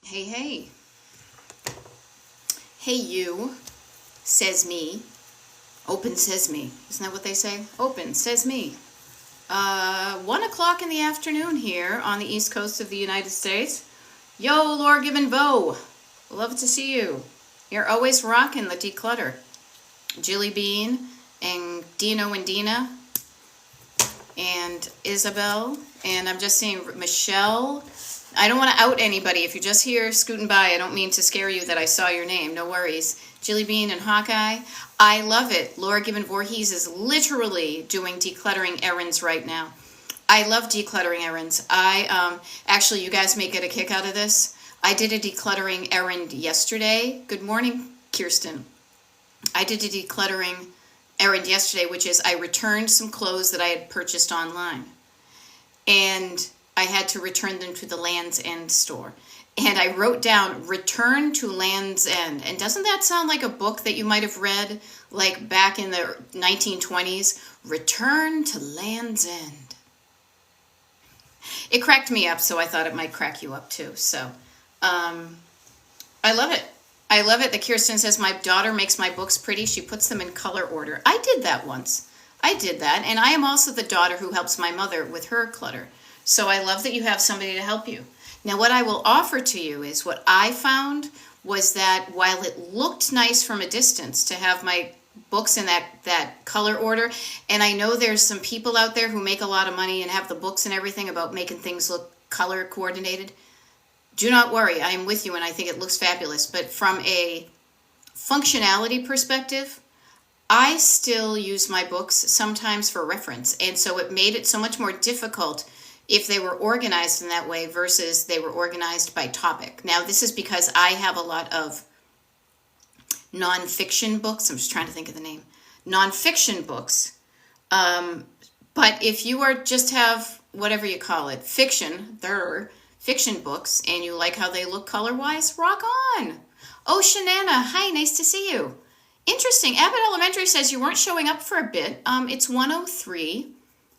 Hey, hey. Hey, you, says me. Open sesame. Isn't that what they say? Open sesame. 1 o'clock in the afternoon here on the east coast of the United States. Yo, Laura Gibbon Bow. Love to see you. You're always rocking the declutter. Jilly Bean and Dino and Dina and Isabel. And I'm just seeing Michelle. I don't want to out anybody. If you're just here scooting by, I don't mean to scare you that I saw your name. No worries. Jilly Bean and Hawkeye. I love it. Laura Gibbon Voorhees is literally doing decluttering errands right now. I love decluttering errands. Actually, you guys may get a kick out of this. I did a decluttering errand yesterday. Good morning, Kirsten. I did a decluttering errand yesterday, which is I returned some clothes that I had purchased online. And I had to return them to the Land's End store. And I wrote down, return to Land's End. And doesn't that sound like a book that you might have read, like back in the 1920s? Return to Land's End. It cracked me up, so I thought it might crack you up too. So, I love it. I love it that Kirsten says, my daughter makes my books pretty. She puts them in color order. I did that once. I did that. And I am also the daughter who helps my mother with her clutter. So I love that you have somebody to help you. Now, what I will offer to you is what I found was that while it looked nice from a distance to have my books in that color order, and I know there's some people out there who make a lot of money and have the books and everything about making things look color coordinated. Do not worry, I am with you and I think it looks fabulous. But from a functionality perspective, I still use my books sometimes for reference. And so it made it so much more difficult if they were organized in that way versus they were organized by topic. Now, this is because I have a lot of nonfiction books. I'm just trying to think of the name. Nonfiction books. But if you are just have whatever you call it, fiction books, and you like how they look color-wise, rock on. Oh, Shanana, hi, nice to see you. Interesting. Abbott Elementary says you weren't showing up for a bit. It's 1:03.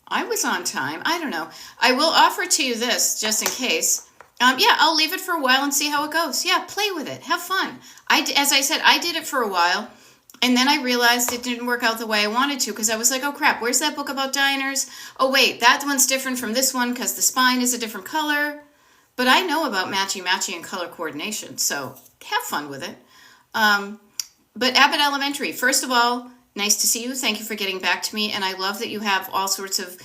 I was on time. I don't know. I will offer to you this just in case. Yeah, I'll leave it for a while and see how it goes. Yeah, play with it. Have fun. As I said, I did it for a while, and then I realized it didn't work out the way I wanted to because I was like, oh crap, where's that book about diners? Oh wait, that one's different from this one because the spine is a different color. But I know about matchy and color coordination, so have fun with it. But Abbott Elementary, first of all, nice to see you. Thank you for getting back to me. And I love that you have all sorts of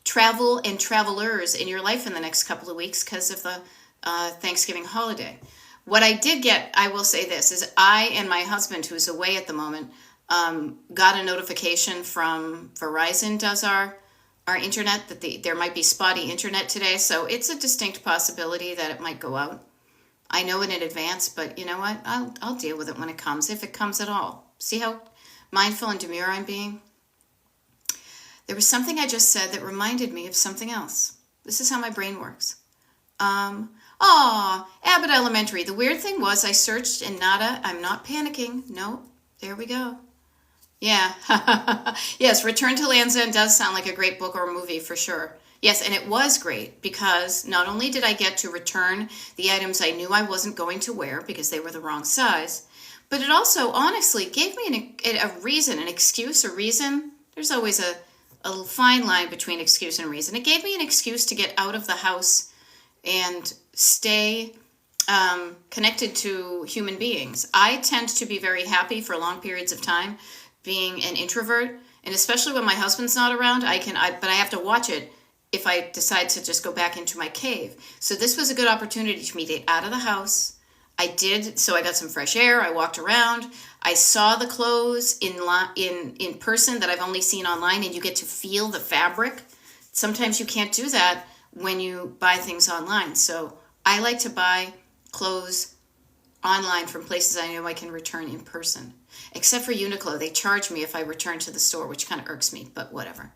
travel and travelers in your life in the next couple of weeks because of the Thanksgiving holiday. What I did get, I will say this, is I and my husband, who's away at the moment, got a notification from Verizon does our internet that there might be spotty internet today. So it's a distinct possibility that it might go out. I know it in advance, but you know what? I'll deal with it when it comes, if it comes at all. See how mindful and demure I'm being? There was something I just said that reminded me of something else. This is how my brain works. Abbott Elementary. The weird thing was I searched and nada. I'm not panicking. No, there we go. Yeah. Yes, Return to Land's End does sound like a great book or movie for sure. Yes, and it was great because not only did I get to return the items I knew I wasn't going to wear because they were the wrong size, but it also honestly gave me a reason, an excuse, a reason. There's always a fine line between excuse and reason. It gave me an excuse to get out of the house and stay connected to human beings. I tend to be very happy for long periods of time being an introvert, and especially when my husband's not around, but I have to watch it if I decide to just go back into my cave. So this was a good opportunity for me to get out of the house. I did, so I got some fresh air. I walked around. I saw the clothes in person that I've only seen online, and you get to feel the fabric. Sometimes you can't do that when you buy things online. So I like to buy clothes online from places I know I can return in person. Except for Uniqlo. They charge me if I return to the store, which kind of irks me, but whatever.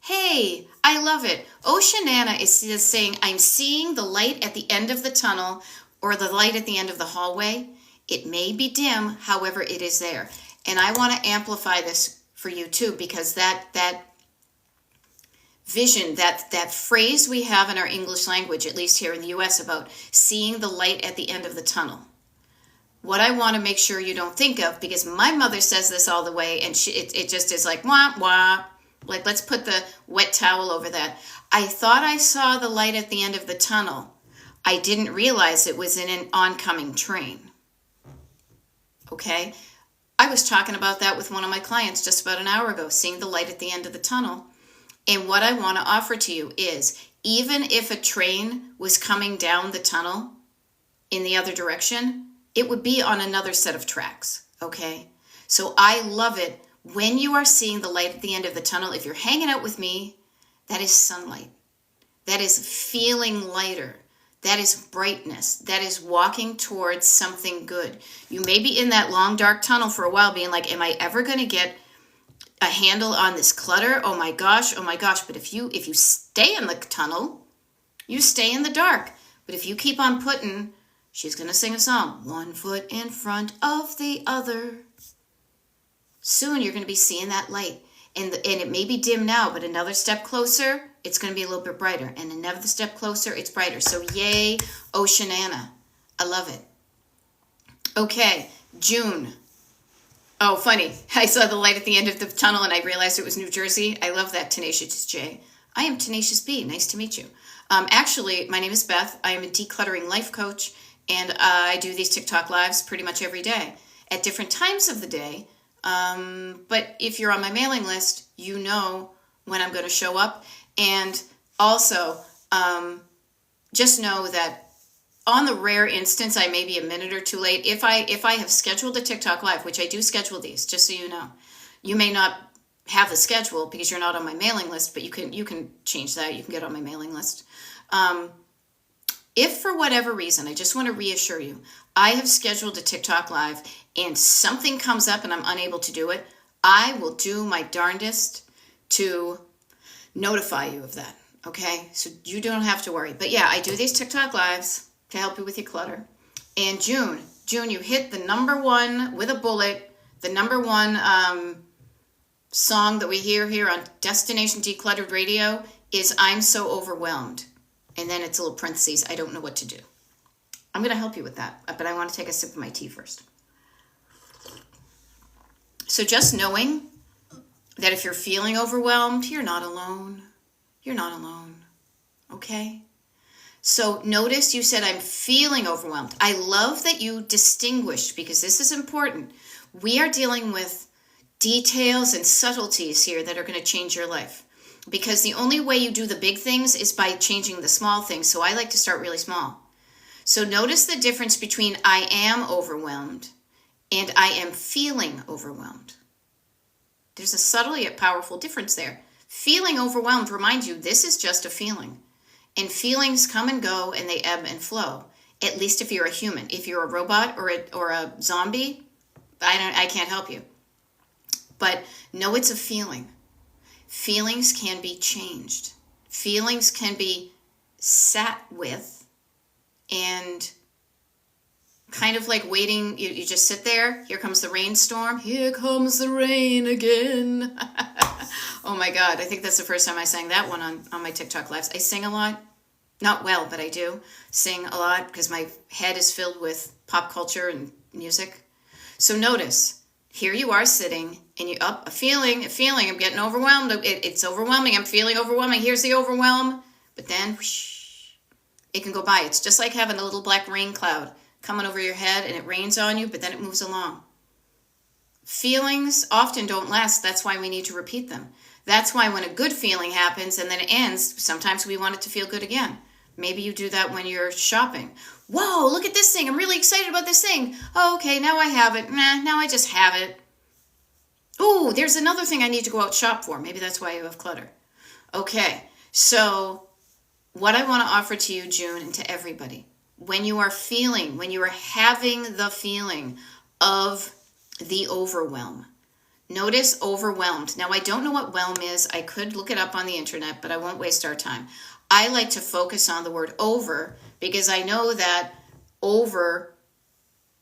Hey, I love it. Oceanana is saying, I'm seeing the light at the end of the tunnel or the light at the end of the hallway. It may be dim, however, it is there. And I want to amplify this for you too, because that vision, that phrase we have in our English language, at least here in the US, about seeing the light at the end of the tunnel. What I want to make sure you don't think of, because my mother says this all the way, and it just is like, wah, wah. Like, let's put the wet towel over that. I thought I saw the light at the end of the tunnel. I didn't realize it was in an oncoming train. Okay? I was talking about that with one of my clients just about an hour ago, seeing the light at the end of the tunnel. And what I want to offer to you is, even if a train was coming down the tunnel in the other direction, it would be on another set of tracks, okay? So I love it when you are seeing the light at the end of the tunnel. If you're hanging out with me, that is sunlight. That is feeling lighter. That is brightness. That is walking towards something good. You may be in that long, dark tunnel for a while being like, am I ever going to get a handle on this clutter? Oh my gosh. But if you stay in the tunnel, you stay in the dark. But if you keep on putting, she's going to sing a song, one foot in front of the other. Soon you're going to be seeing that light. And it may be dim now, but another step closer, it's going to be a little bit brighter. And another step closer, it's brighter. So yay, Oceanana. I love it. Okay, June. Oh, funny. I saw the light at the end of the tunnel and I realized it was New Jersey. I love that, Tenacious J. I am Tenacious B. Nice to meet you. Actually, my name is Beth. I am a decluttering life coach, and I do these TikTok lives pretty much every day at different times of the day. But if you're on my mailing list, you know when I'm going to show up. And also, just know that on the rare instance, I may be a minute or two late. If I have scheduled a TikTok live, which I do schedule these, just so you know, you may not have the schedule because you're not on my mailing list, but you can change that. You can get on my mailing list. If for whatever reason, I just want to reassure you, I have scheduled a TikTok live and something comes up and I'm unable to do it, I will do my darndest to notify you of that. Okay? So you don't have to worry. But yeah, I do these TikTok lives to help you with your clutter. And June, you hit the number one with a bullet, the number one song that we hear here on Destination Decluttered Radio is I'm So Overwhelmed. And then it's a little parentheses, I don't know what to do. I'm going to help you with that, but I want to take a sip of my tea first. So just knowing that if you're feeling overwhelmed, you're not alone. You're not alone. Okay? So notice you said, I'm feeling overwhelmed. I love that you distinguished, because this is important. We are dealing with details and subtleties here that are going to change your life. Because the only way you do the big things is by changing the small things. So I like to start really small. So notice the difference between I am overwhelmed and I am feeling overwhelmed. There's a subtle yet powerful difference there. Feeling overwhelmed reminds you this is just a feeling. And feelings come and go and they ebb and flow. At least if you're a human. If you're a robot or a zombie, I can't help you. But no, it's a feeling. Feelings can be changed. Feelings can be sat with and kind of like waiting. You just sit there. Here comes the rainstorm. Here comes the rain again. Oh my God. I think that's the first time I sang that one on my TikTok lives. I sing a lot. Not well, but I do sing a lot because my head is filled with pop culture and music. So notice, here you are sitting and you up a feeling, I'm getting overwhelmed. It's overwhelming. I'm feeling overwhelming. Here's the overwhelm. But then whoosh, it can go by. It's just like having a little black rain cloud coming over your head and it rains on you, but then it moves along. Feelings often don't last. That's why we need to repeat them. That's why when a good feeling happens and then it ends, sometimes we want it to feel good again. Maybe you do that when you're shopping. Whoa, look at this thing. I'm really excited about this thing. Oh, okay, now I have it. Now I just have it. Ooh, there's another thing I need to go out shop for. Maybe that's why you have clutter. Okay, so what I want to offer to you, June, and to everybody, when you are having the feeling of the overwhelm, notice overwhelmed. Now, I don't know what whelm is. I could look it up on the internet, but I won't waste our time. I like to focus on the word over because I know that over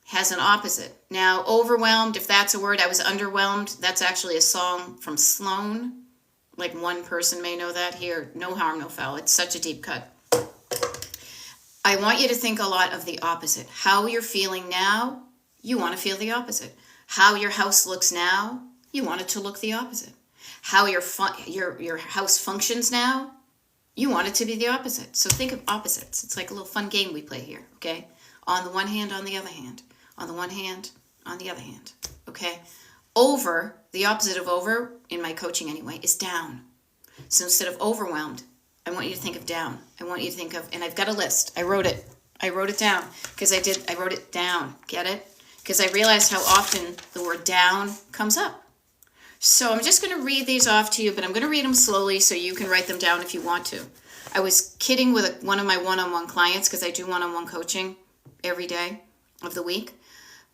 has an opposite. Now, overwhelmed, if that's a word, I was underwhelmed. That's actually a song from Sloan. Like one person may know that here. No harm, no foul. It's such a deep cut. I want you to think a lot of the opposite. How you're feeling now, you want to feel the opposite. How your house looks now, you want it to look the opposite. How your house functions now, you want it to be the opposite. So think of opposites. It's like a little fun game we play here, okay? On the one hand, on the other hand. On the one hand, on the other hand, okay? Over, the opposite of over, in my coaching anyway, is down. So instead of overwhelmed, I want you to think of down. I want you to think of, and I've got a list. I wrote it down because I wrote it down. Get it? Because I realized how often the word down comes up. So I'm just going to read these off to you, but I'm going to read them slowly so you can write them down if you want to. I was kidding with one of my one-on-one clients because I do one-on-one coaching every day of the week.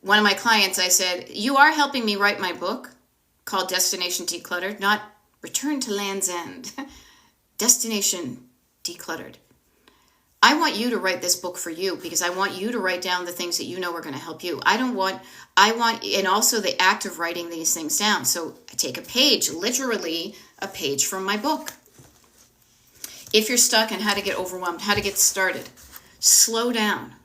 One of my clients, I said, you are helping me write my book called Destination Decluttered, not Return to Land's End. Destination Decluttered. I want you to write this book for you because I want you to write down the things that you know are going to help you. And also the act of writing these things down. So I take a page, literally a page from my book. If you're stuck on how to get overwhelmed, how to get started, slow down.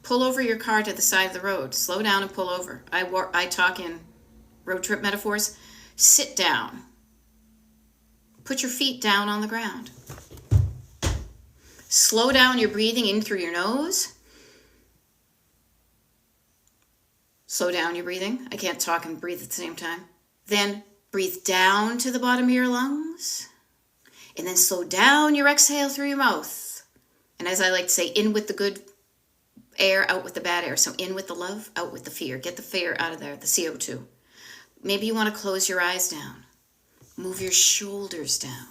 Pull over your car to the side of the road. Slow down and pull over. I talk in road trip metaphors. Sit down. Put your feet down on the ground. Slow down your breathing in through your nose. Slow down your breathing. I can't talk and breathe at the same time. Then breathe down to the bottom of your lungs. And then slow down your exhale through your mouth. And as I like to say, in with the good air, out with the bad air. So in with the love, out with the fear. Get the fear out of there, the CO2. Maybe you want to close your eyes down. Move your shoulders down.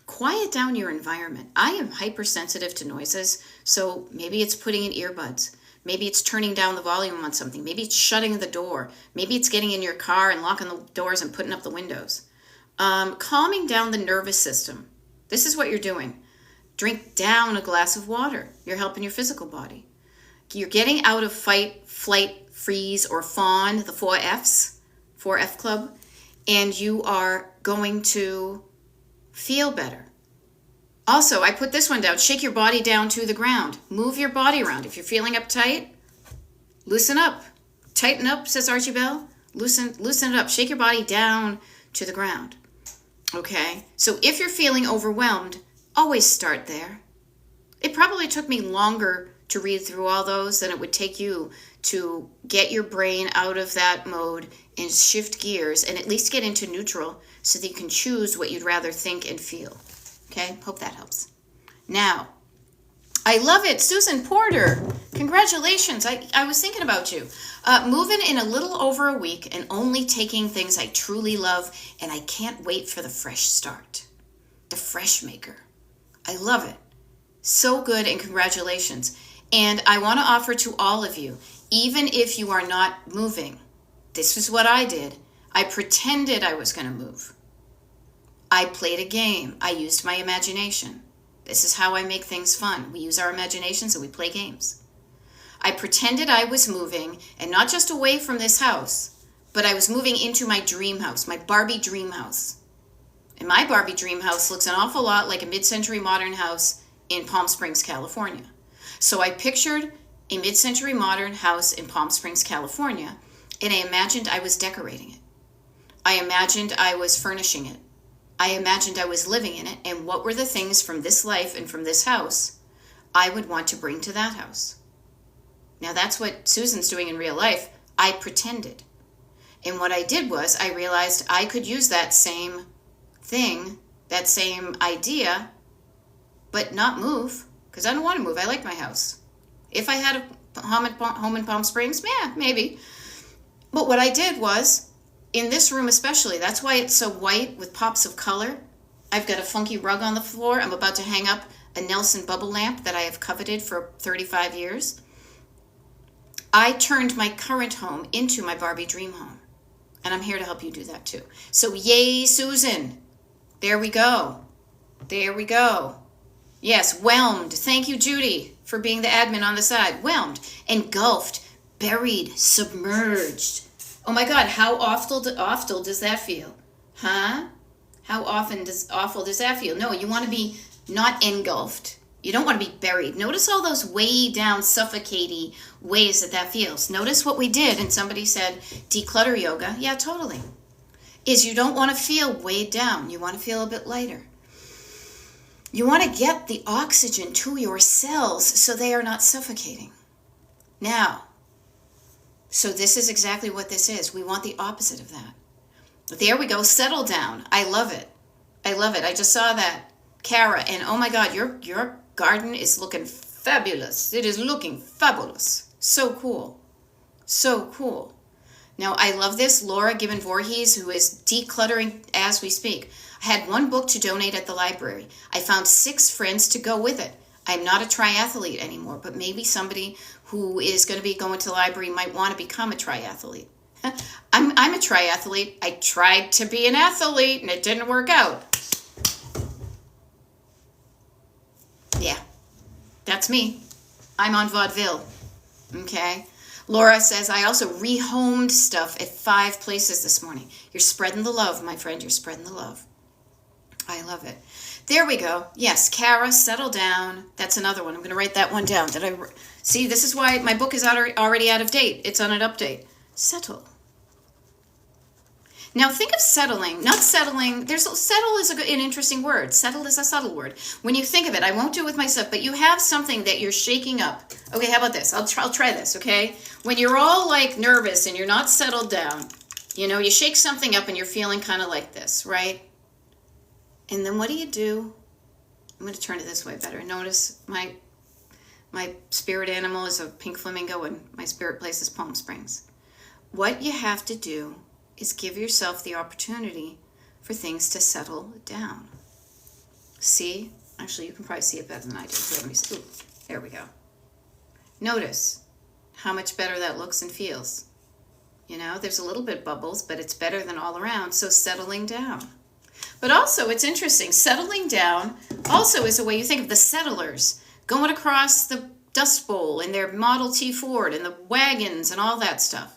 Quiet down your environment. I am hypersensitive to noises, so maybe it's putting in earbuds. Maybe it's turning down the volume on something. Maybe it's shutting the door. Maybe it's getting in your car and locking the doors and putting up the windows. Calming down the nervous system. This is what you're doing. Drink down a glass of water. You're helping your physical body. You're getting out of fight, flight, freeze, or fawn, the 4Fs, 4F club, and you are going to feel better. Also, I put this one down. Shake your body down to the ground. Move your body around. If you're feeling uptight, loosen up. Tighten up, says Archie Bell. Loosen it up. Shake your body down to the ground. Okay? So if you're feeling overwhelmed, always start there. It probably took me longer to read through all those than it would take you to get your brain out of that mode and shift gears and at least get into neutral so that you can choose what you'd rather think and feel. Okay? Hope that helps. Now, I love it. Susan Porter, congratulations. I was thinking about you. Moving in a little over a week and only taking things I truly love, and I can't wait for the fresh start. The fresh maker. I love it. So good, and congratulations. And I want to offer to all of you, even if you are not moving, this is what I did. I pretended I was going to move. I played a game. I used my imagination. This is how I make things fun. We use our imaginations and we play games. I pretended I was moving, and not just away from this house, but I was moving into my dream house, my Barbie dream house. And my Barbie dream house looks an awful lot like a mid-century modern house in Palm Springs, California. So I pictured a mid-century modern house in Palm Springs, California, and I imagined I was decorating it. I imagined I was furnishing it. I imagined I was living in it, and what were the things from this life and from this house I would want to bring to that house. Now that's what Susan's doing in real life. I pretended. And what I did was I realized I could use that same thing, that same idea, but not move, because I don't want to move. I like my house. If I had a home in Palm Springs, yeah, maybe. But what I did was, in this room especially, that's why it's so white with pops of color. I've got a funky rug on the floor. I'm about to hang up a Nelson bubble lamp that I have coveted for 35 years. I turned my current home into my Barbie dream home. And I'm here to help you do that too. So yay, Susan. There we go. There we go. Yes, whelmed. Thank you, Judy, for being the admin on the side. Whelmed, engulfed, buried, submerged. Oh my God, how awful does that feel? Huh? How awful does that feel? No, you want to be not engulfed. You don't want to be buried. Notice all those way down, suffocating ways that feels. Notice what we did, and somebody said, declutter yoga. Yeah, totally. Is you don't want to feel weighed down. You want to feel a bit lighter. You want to get the oxygen to your cells so they are not suffocating. Now, so this is exactly what this is. We want the opposite of that. There we go. Settle down. I love it. I love it. I just saw that. Kara, and oh my God, your garden is looking fabulous. It is looking fabulous. So cool. So cool. Now, I love this. Laura Gibbon Voorhees, who is decluttering as we speak. I had one book to donate at the library. I found 6 friends to go with it. I'm not a triathlete anymore, but maybe somebody who is going to be going to the library might want to become a triathlete. I'm a triathlete. I tried to be an athlete and it didn't work out. Yeah, that's me. I'm on vaudeville. Okay. Laura says, I also rehomed stuff at 5 places this morning. You're spreading the love, my friend. You're spreading the love. I love it. There we go. Yes, Kara, settle down. That's another one. I'm going to write that one down. See, this is why my book is already out of date. It's on an update. Settle. Now think of settling, not settling. Settle is an interesting word. Settle is a subtle word. When you think of it, I won't do it with myself, but you have something that you're shaking up. Okay, how about this? I'll try this, okay? When you're all like nervous and you're not settled down, you shake something up and you're feeling kind of like this, right? And then what do? I'm going to turn it this way better. Notice my spirit animal is a pink flamingo and my spirit place is Palm Springs. What you have to do is give yourself the opportunity for things to settle down. See? Actually, you can probably see it better than I do. Let me see. Ooh, there we go. Notice how much better that looks and feels. There's a little bit bubbles, but it's better than all around. So settling down. But also, it's interesting. Settling down also is a way you think of the settlers going across the Dust Bowl in their Model T Ford and the wagons and all that stuff.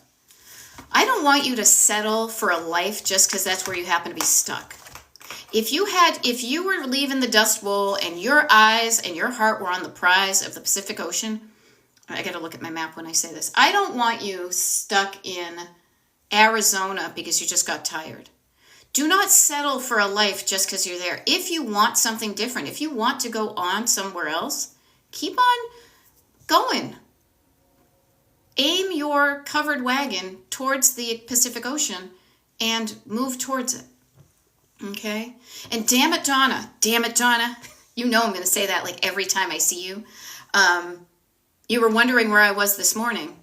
I don't want you to settle for a life just because that's where you happen to be stuck. If you were leaving the Dust Bowl and your eyes and your heart were on the prize of the Pacific Ocean, I got to look at my map when I say this. I don't want you stuck in Arizona because you just got tired. Do not settle for a life just because you're there. If you want something different, if you want to go on somewhere else, keep on going. Aim your covered wagon towards the Pacific Ocean and move towards it. Okay? And damn it, Donna. You know I'm going to say that like every time I see you. You were wondering where I was this morning.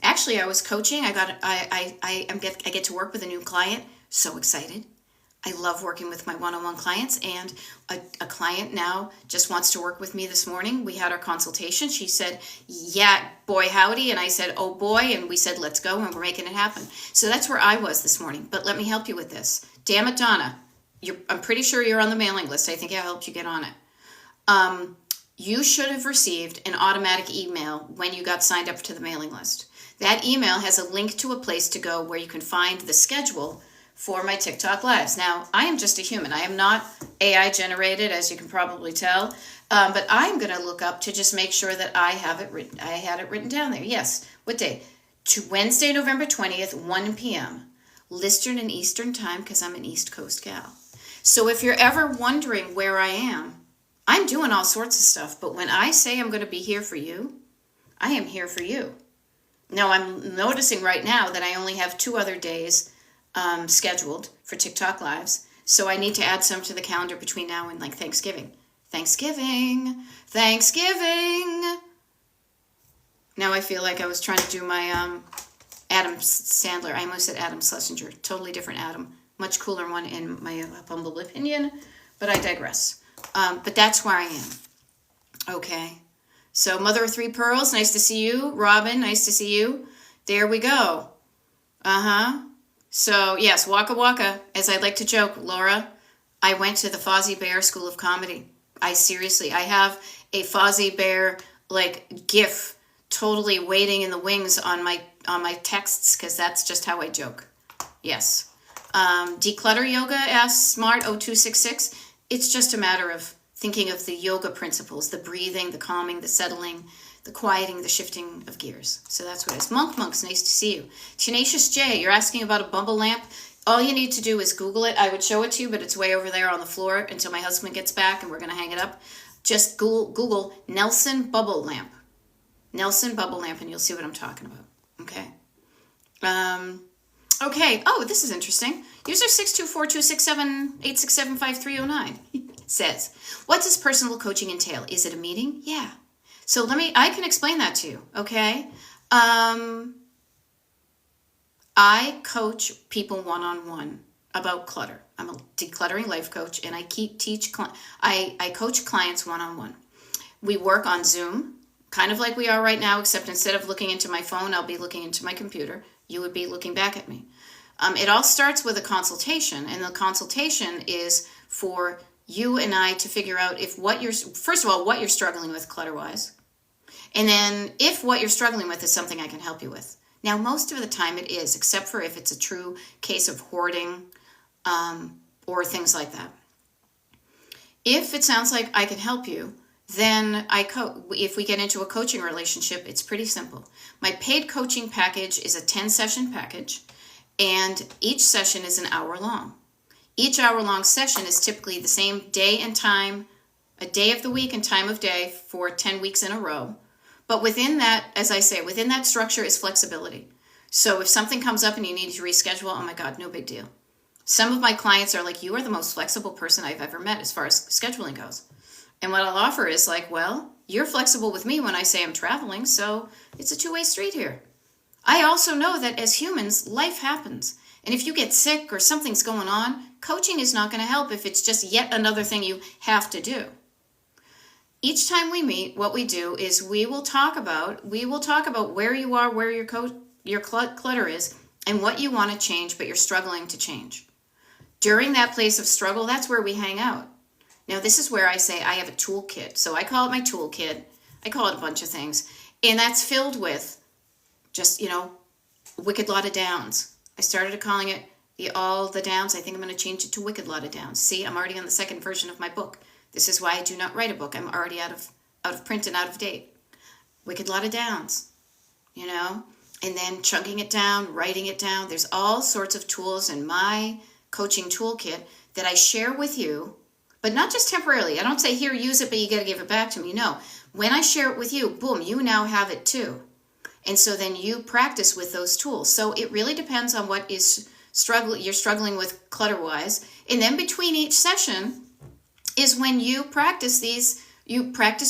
Actually, I was coaching. I get to work with a new client. So excited. I love working with my one-on-one clients, and a client now just wants to work with me this morning. We had our consultation. She said, yeah, boy, howdy. And I said, oh boy. And we said, let's go, and we're making it happen. So that's where I was this morning. But let me help you with this. Damn it, Donna. I'm pretty sure you're on the mailing list. I think I helped you get on it. You should have received an automatic email when you got signed up to the mailing list. That email has a link to a place to go where you can find the schedule for my TikTok lives. Now, I am just a human. I am not AI generated, as you can probably tell, but I'm going to look up to just make sure that I have it written. I had it written down there. Yes. What day? To Wednesday, November 20th, 1 p.m. Eastern and Eastern time, because I'm an East Coast gal. So if you're ever wondering where I am, I'm doing all sorts of stuff, but when I say I'm going to be here for you, I am here for you. Now, I'm noticing right now that I only have 2 other days scheduled for TikTok lives. So I need to add some to the calendar between now and like Thanksgiving. Thanksgiving. Now I feel like I was trying to do my Adam Sandler. I almost said Adam Schlesinger. Totally different Adam. Much cooler one in my humble opinion. But I digress. But that's where I am. Okay. So Mother of 3 Pearls, nice to see you. Robin, nice to see you. There we go. So, yes, Waka Waka, as I like to joke, Laura, I went to the Fozzie Bear School of Comedy. I have a Fozzie Bear, like, gif totally waiting in the wings on my texts, because that's just how I joke. Yes. Declutter yoga, asks Smart0266. It's just a matter of thinking of the yoga principles, the breathing, the calming, the settling, the quieting, the shifting of gears. So that's what it is. Monks, nice to see you. Tenacious J, you're asking about a bubble lamp. All you need to do is Google it. I would show it to you, but it's way over there on the floor until my husband gets back and we're going to hang it up. Just Google Nelson bubble lamp. Nelson bubble lamp, and you'll see what I'm talking about. Okay. Okay. Oh, this is interesting. User 6242678675309 says, what does personal coaching entail? Is it a meeting? Yeah. So I can explain that to you. Okay. I coach people one-on-one about clutter. I'm a decluttering life coach, and I coach clients one-on-one. We work on Zoom, kind of like we are right now, except instead of looking into my phone, I'll be looking into my computer. You would be looking back at me. It all starts with a consultation, and the consultation is for you and I to figure out first of all, what you're struggling with clutter-wise, and then if what you're struggling with is something I can help you with. Now, most of the time it is, except for if it's a true case of hoarding or things like that. If it sounds like I can help you, then if we get into a coaching relationship, it's pretty simple. My paid coaching package is a 10-session package, and each session is an hour long. Each hour-long session is typically the same day and time, a day of the week and time of day for 10 weeks in a row. But within that, as I say, within that structure is flexibility. So if something comes up and you need to reschedule, oh my God, no big deal. Some of my clients are like, you are the most flexible person I've ever met as far as scheduling goes. And what I'll offer is like, well, you're flexible with me when I say I'm traveling, so it's a two-way street here. I also know that as humans, life happens. And if you get sick or something's going on, coaching is not going to help if it's just yet another thing you have to do. Each time we meet, what we do is we will talk about where you are, where your clutter is, and what you want to change, but you're struggling to change. During that place of struggle, that's where we hang out. Now, this is where I say I have a toolkit. So I call it my toolkit. I call it a bunch of things. And that's filled with just, a wicked lot of downs. I started calling it all the downs. I think I'm going to change it to wicked lot of downs. See, I'm already on the second version of my book. This is why I do not write a book. I'm already out of print and out of date. Wicked lot of downs, and then chunking it down, writing it down. There's all sorts of tools in my coaching toolkit that I share with you, but not just temporarily. I don't say, here, use it, but you got to give it back to me. No, when I share it with you, boom, you now have it too. And so then you practice with those tools. So it really depends on what you're struggling with clutter-wise. And then between each session is when you practice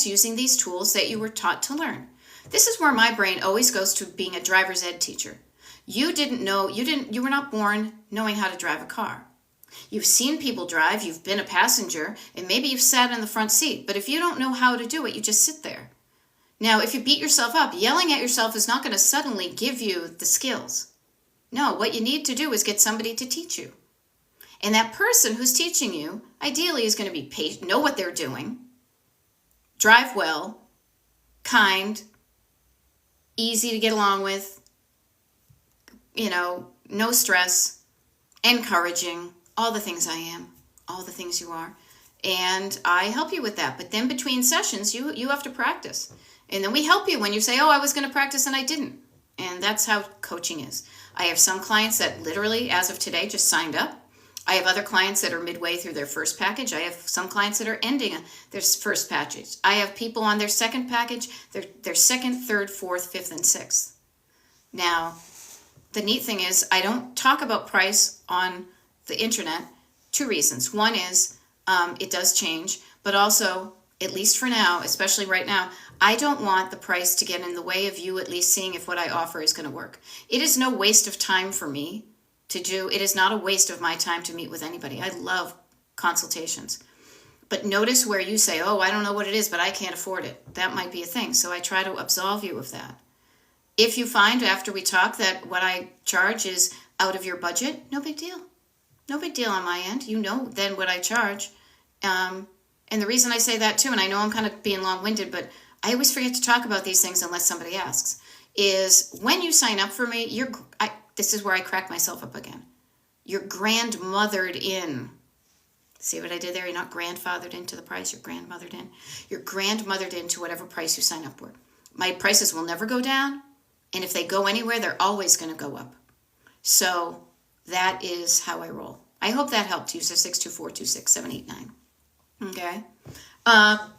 using these tools that you were taught to learn. This is where my brain always goes to being a driver's ed teacher. You were not born knowing how to drive a car. You've seen people drive, you've been a passenger, and maybe you've sat in the front seat. But if you don't know how to do it, you just sit there. Now, if you beat yourself up, yelling at yourself is not going to suddenly give you the skills. No, what you need to do is get somebody to teach you. And that person who's teaching you, ideally, is going to be patient, know what they're doing, drive well, kind, easy to get along with, no stress, encouraging, all the things I am, all the things you are. And I help you with that. But then between sessions, you have to practice. And then we help you when you say, oh, I was going to practice and I didn't. And that's how coaching is. I have some clients that literally, as of today, just signed up. I have other clients that are midway through their first package. I have some clients that are ending their first package. I have people on their second package, their second, third, fourth, fifth, and sixth. Now, the neat thing is I don't talk about price on the internet. Two reasons. One is it does change, but also, at least for now, especially right now, I don't want the price to get in the way of you at least seeing if what I offer is going to work. It is no waste of time for me to do. It is not a waste of my time to meet with anybody. I love consultations. But notice where you say, oh, I don't know what it is, but I can't afford it. That might be a thing. So I try to absolve you of that. If you find after we talk that what I charge is out of your budget, no big deal. No big deal on my end. You know then what I charge. And the reason I say that too, and I know I'm kind of being long-winded, but I always forget to talk about these things unless somebody asks, is when you sign up for me, this is where I crack myself up again. You're grandmothered in. See what I did there? You're not grandfathered into the price, you're grandmothered in. You're grandmothered into whatever price you sign up for. My prices will never go down, and if they go anywhere, they're always going to go up. So that is how I roll. I hope that helped you. So 624-26789. Okay.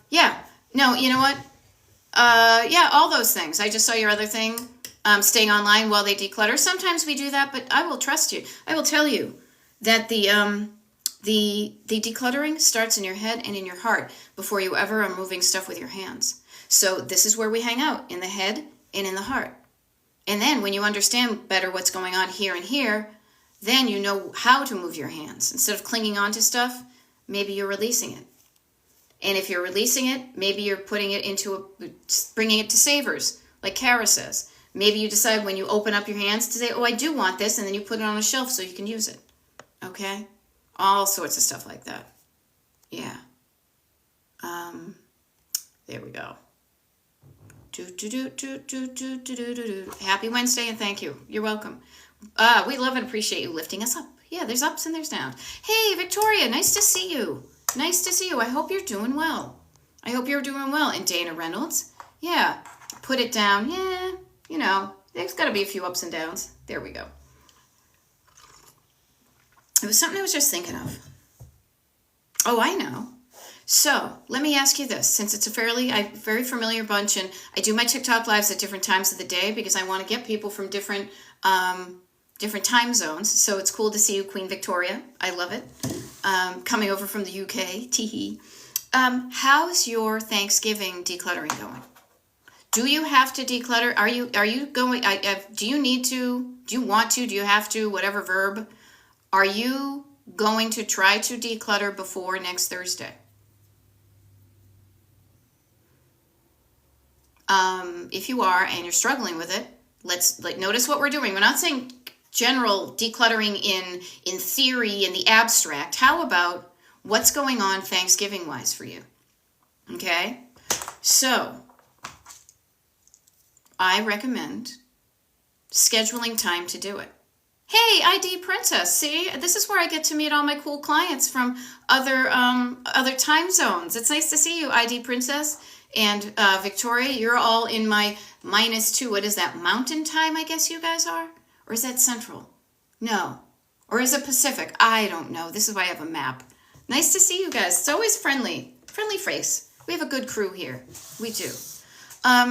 Yeah. No, you know what? Yeah, all those things. I just saw your other thing. Staying online while they declutter. Sometimes we do that, but I will trust you. I will tell you that the decluttering starts in your head and in your heart before you ever are moving stuff with your hands. So this is where we hang out, in the head and in the heart. And then when you understand better what's going on here and here, then you know how to move your hands. Instead of clinging on to stuff, maybe you're releasing it. And if you're releasing it, maybe you're putting it bringing it to savers, like Kara says. Maybe you decide when you open up your hands to say, oh, I do want this, and then you put it on a shelf so you can use it. Okay? All sorts of stuff like that. Yeah. There we go. Happy Wednesday, and thank you. You're welcome. We love and appreciate you lifting us up. Yeah, there's ups and there's downs. Hey, Victoria, nice to see you. Nice to see you. I hope you're doing well. I hope you're doing well. And Dana Reynolds, yeah, put it down. Yeah, you know, there's got to be a few ups and downs. There we go. It was something I was just thinking of. Oh, I know. So let me ask you this, since it's a very familiar bunch, and I do my TikTok lives at different times of the day because I want to get people from different time zones. So it's cool to see you, Queen Victoria. I love it. Coming over from the UK. Teehee. How's your Thanksgiving decluttering going? Do you have to declutter? Are you going? Do you need to? Do you want to? Do you have to? Whatever verb. Are you going to try to declutter before next Thursday? If you are and you're struggling with it, let's notice what we're doing. We're not saying general decluttering in theory, in the abstract. How about what's going on Thanksgiving wise for you? Okay, so I recommend scheduling time to do it. Hey, ID Princess, see, this is where I get to meet all my cool clients from other time zones. It's nice to see you, ID Princess. And Victoria, you're all in my -2. What is that, mountain time, I guess you guys are? Or is that central? No. Or is it Pacific? I don't know. This is why I have a map. Nice to see you guys. It's always friendly. Friendly face. We have a good crew here. We do.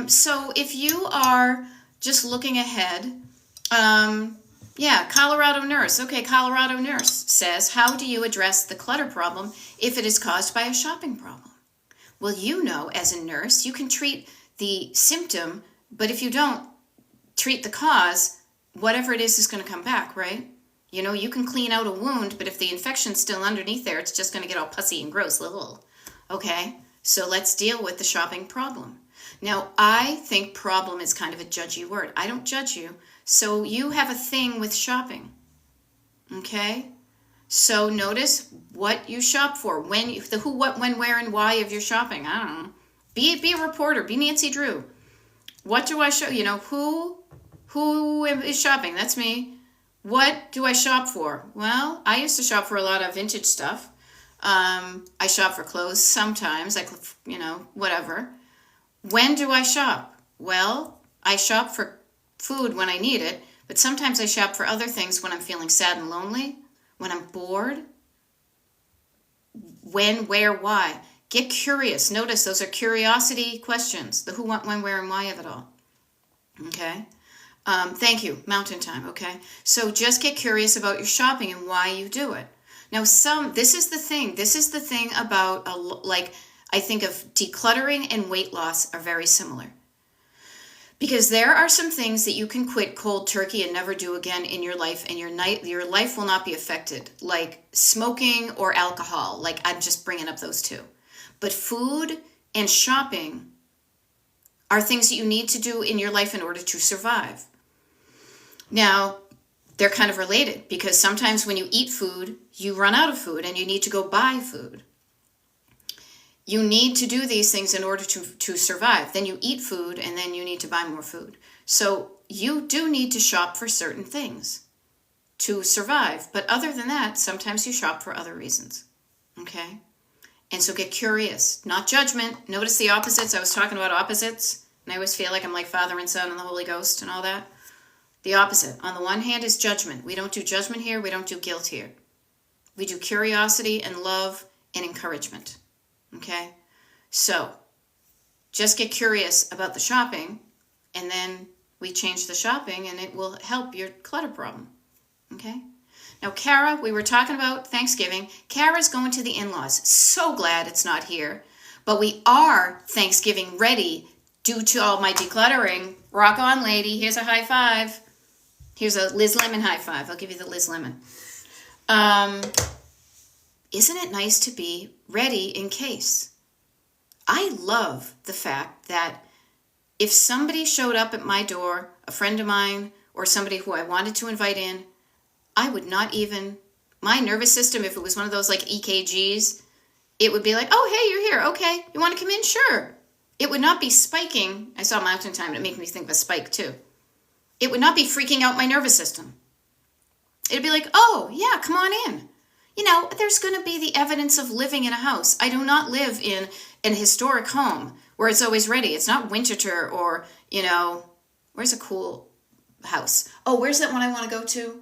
So if you are just looking ahead, yeah, Colorado Nurse. Okay, Colorado Nurse says, how do you address the clutter problem if it is caused by a shopping problem? Well, you know, as a nurse, you can treat the symptom, but if you don't treat the cause, whatever it is going to come back, right? You know, you can clean out a wound, but if the infection's still underneath there, it's just going to get all pussy and gross. Okay, so let's deal with the shopping problem. Now, I think problem is kind of a judgy word. I don't judge you. So you have a thing with shopping, okay? So notice what you shop for, the who, what, when, where, and why of your shopping. I don't know. Be a reporter. Be Nancy Drew. What do I shop? You know, who is shopping? That's me. What do I shop for? Well, I used to shop for a lot of vintage stuff. I shop for clothes sometimes, like, you know, whatever. When do I shop? Well, I shop for food when I need it, but sometimes I shop for other things when I'm feeling sad and lonely, when I'm bored. When, where, why. Get curious. Notice those are curiosity questions. The who, what, when, where, and why of it all. Okay? Thank you. Mountain time. Okay? So just get curious about your shopping and why you do it. Now, this is the thing about, I think of decluttering and weight loss are very similar. Because there are some things that you can quit cold turkey and never do again in your life, and your life will not be affected, like smoking or alcohol. Like, I'm just bringing up those two. But food and shopping are things that you need to do in your life in order to survive. Now, they're kind of related, because sometimes when you eat food, you run out of food and you need to go buy food. You need to do these things in order to survive. Then you eat food, and then you need to buy more food. So you do need to shop for certain things. to survive. But other than that, sometimes you shop for other reasons. Okay? And so get curious, not judgment. Notice the opposites. I was talking about opposites, and I always feel like I'm like Father and Son and the Holy Ghost and all that. The opposite. On the one hand is judgment. We don't do judgment here. We don't do guilt here. We do curiosity and love and encouragement. Okay? So, just get curious about the shopping, and then we change the shopping, and it will help your clutter problem. Okay? Now, Kara, we were talking about Thanksgiving. Kara's going to the in-laws. So glad it's not here. But we are Thanksgiving ready due to all my decluttering. Rock on, lady. Here's a high five. Here's a Liz Lemon high five. I'll give you the Liz Lemon. Isn't it nice to be ready in case? I love the fact that if somebody showed up at my door, a friend of mine, or somebody who I wanted to invite in, I would not even, my nervous system, if it was one of those like EKGs, it would be like, oh, hey, you're here. Okay. You want to come in? Sure. It would not be spiking. I saw Mountain Time and it made me think of a spike too. It would not be freaking out my nervous system. It'd be like, oh, yeah, come on in. You know, there's going to be the evidence of living in a house. I do not live in an historic home where it's always ready. It's not Winterthur or, you know, where's a cool house? Oh, where's that one I want to go to?